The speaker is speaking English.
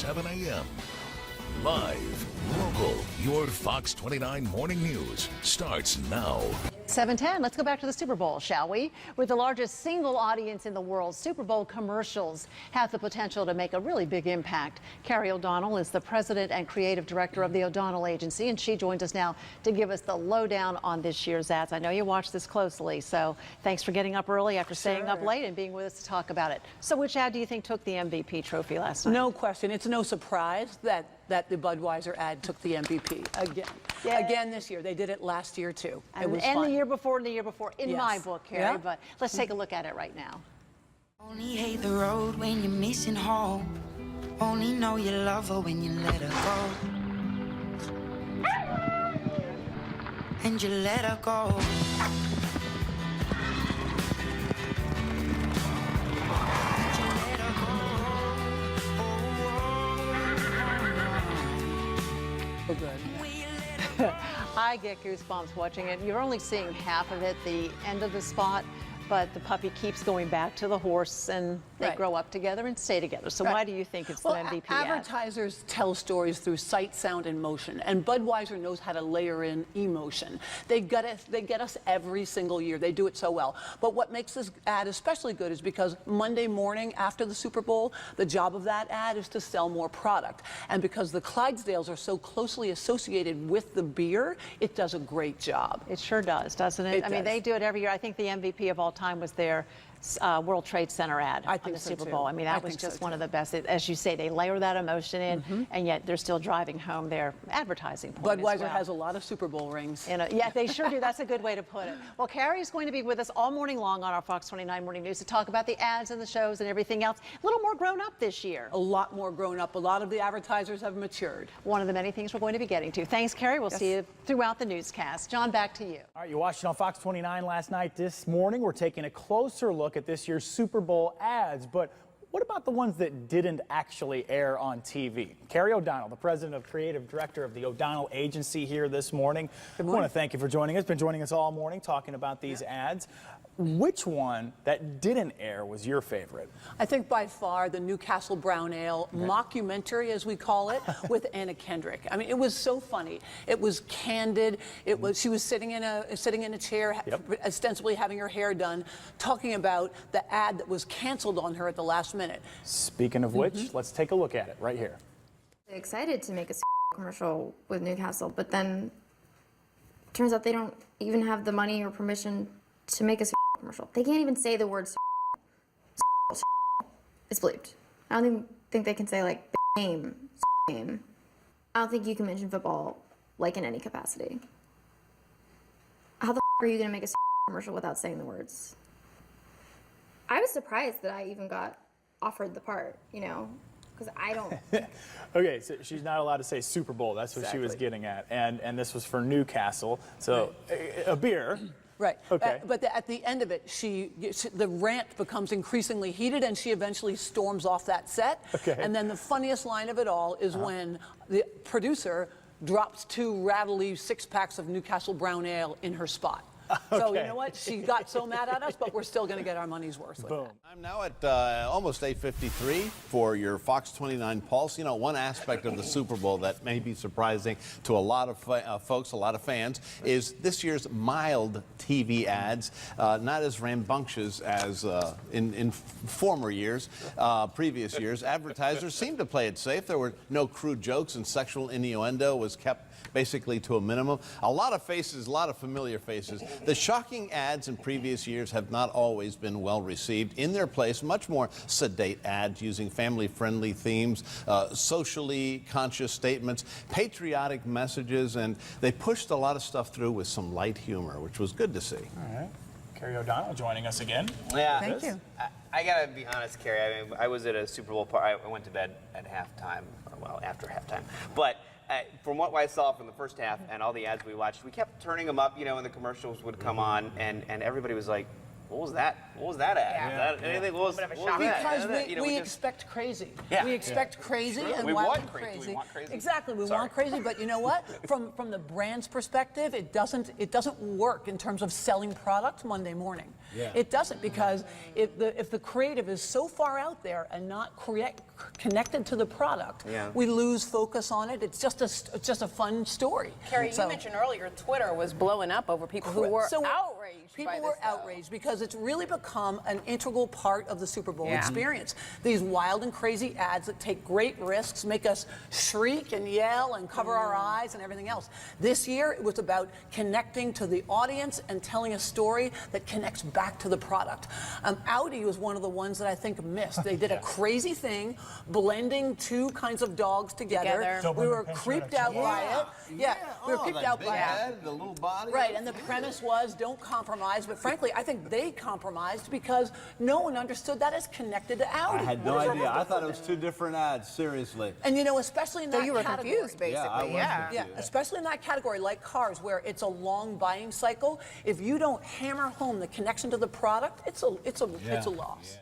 7 a.m. Live, local, your Fox 29 Morning News starts now. 7:10. Let's go back to the Super Bowl, shall we? With the largest single audience in the world, Super Bowl commercials have the potential to make a really big impact. Carey O'Donnell is the president and creative director of the O'Donnell Agency, and she joins us now to give us the lowdown on this year's ads. I know you watch this closely, so thanks for getting up early after staying up late and being with us to talk about it. So which ad do you think took the MVP trophy last night? No question. It's no surprise that the Budweiser ad took the MVP again. Yeah. Again this year. They did it last year, too. It was fun. The year before and the year before, in my book, Carey, but let's take a look at it right now. Only hate the road when you're missing home. Only know you love her when you let her go. And you let her go. I get goosebumps watching it. You're only seeing half of it, the end of the spot, but the puppy keeps going back to the horse, and they grow up together and stay together. So why do you think it's the MVP ad? Advertisers tell stories through sight, sound, and motion, and Budweiser knows how to layer in emotion. They get us every single year. They do it so well. But what makes this ad especially good is because Monday morning after the Super Bowl, the job of that ad is to sell more product. And because the Clydesdales are so closely associated with the beer, it does a great job. It sure does, doesn't it? I mean, they do it every year. I think the MVP of all time was their World Trade Center ad on the Super Bowl. I mean, that was just one of the best. As you say, they layer that emotion in, and yet they're still driving home their advertising point. Budweiser has a lot of Super Bowl rings. Yeah, they sure do. That's a good way to put it. Well, Carey's going to be with us all morning long on our Fox 29 Morning News to talk about the ads and the shows and everything else. A little more grown up this year. A lot more grown up. A lot of the advertisers have matured. One of the many things we're going to be getting to. Thanks, Carey. We'll see you throughout the newscast. John, back to you. All right, you watched it on Fox 29 last night. This morning, we're taking a closer look at this year's Super Bowl ads, but what about the ones that didn't actually air on TV? Carey O'Donnell, the president of creative director of the O'Donnell Agency, here this morning. I want to thank you for joining us. Been joining us all morning talking about these ads. Which one that didn't air was your favorite? I think by far the Newcastle Brown Ale mockumentary, as we call it, with Anna Kendrick. I mean, it was so funny. It was candid. She was sitting in a chair, ostensibly having her hair done, talking about the ad that was canceled on her at the last minute. Speaking of which, let's take a look at it right here. Excited to make a commercial with Newcastle, but then it turns out they don't even have the money or permission to make a commercial. They can't even say the word it's bleeped. I don't even think they can say like game. I don't think you can mention football like in any capacity. How the are you gonna make a commercial without saying the words? I was surprised that I even got offered the part, you know, because I don't. Okay, so she's not allowed to say Super Bowl. That's what she was getting at, and this was for Newcastle, so a beer. Right. Okay. But at the end of it, the rant becomes increasingly heated, and she eventually storms off that set. Okay. And then the funniest line of it all is when the producer drops 2 rattly 6-packs of Newcastle Brown Ale in her spot. So you know what? She got so mad at us, but we're still going to get our money's worth with it. I'm now at almost 8:53 for your Fox 29 Pulse. You know, one aspect of the Super Bowl that may be surprising to a lot of folks, a lot of fans, is this year's mild TV ads, not as rambunctious as in former years, previous years. Advertisers seemed to play it safe. There were no crude jokes, and sexual innuendo was kept basically to a minimum. A lot of faces, a lot of familiar faces. The shocking ads in previous years have not always been well received. In their place, much more sedate ads using family-friendly themes, socially conscious statements, patriotic messages, and they pushed a lot of stuff through with some light humor, which was good to see. All right. Carey O'Donnell joining us again. Yeah. Thank you. I gotta be honest, Carey. I mean, I was at a Super Bowl party. I went to bed at halftime, well, after halftime. But from what I saw from the first half and all the ads we watched, we kept turning them up, you know, and the commercials would come on, and everybody was like, what was that? What was that at? Yeah. Is that anything? What was that? Because You know, we just- expect crazy. Yeah. We expect crazy and We wild want and crazy. crazy. We want crazy. Exactly, we Sorry. want crazy. But you know what? From the brand's perspective, it doesn't work in terms of selling product Monday morning. Yeah. It doesn't, because if the creative is so far out there and not connected to the product, Yeah. we lose focus on it. It's just a fun story. Carey, So- you mentioned earlier Twitter was blowing up over people who were So outraged People by were this, though. outraged because it's really become an integral part of the Super Bowl Yeah. experience. These wild and crazy ads that take great risks, make us shriek and yell and cover our eyes and everything else. This year, it was about connecting to the audience and telling a story that connects back to the product. Audi was one of the ones that I think missed. They did a crazy thing, blending two kinds of dogs together. Together. We were creeped out by it. Yeah, we were creeped that out big by it. head, the little body. Right, and the premise was don't compromise, but frankly, I think they compromised because no one understood that as connected to Audi. I had no idea. I thought it was two different ads, seriously. And you know, especially in So that you were category. confused, basically. Yeah, I was Yeah, confused. especially in that category like cars, where it's a long buying cycle. If you don't hammer home the connection to the product, it's a loss.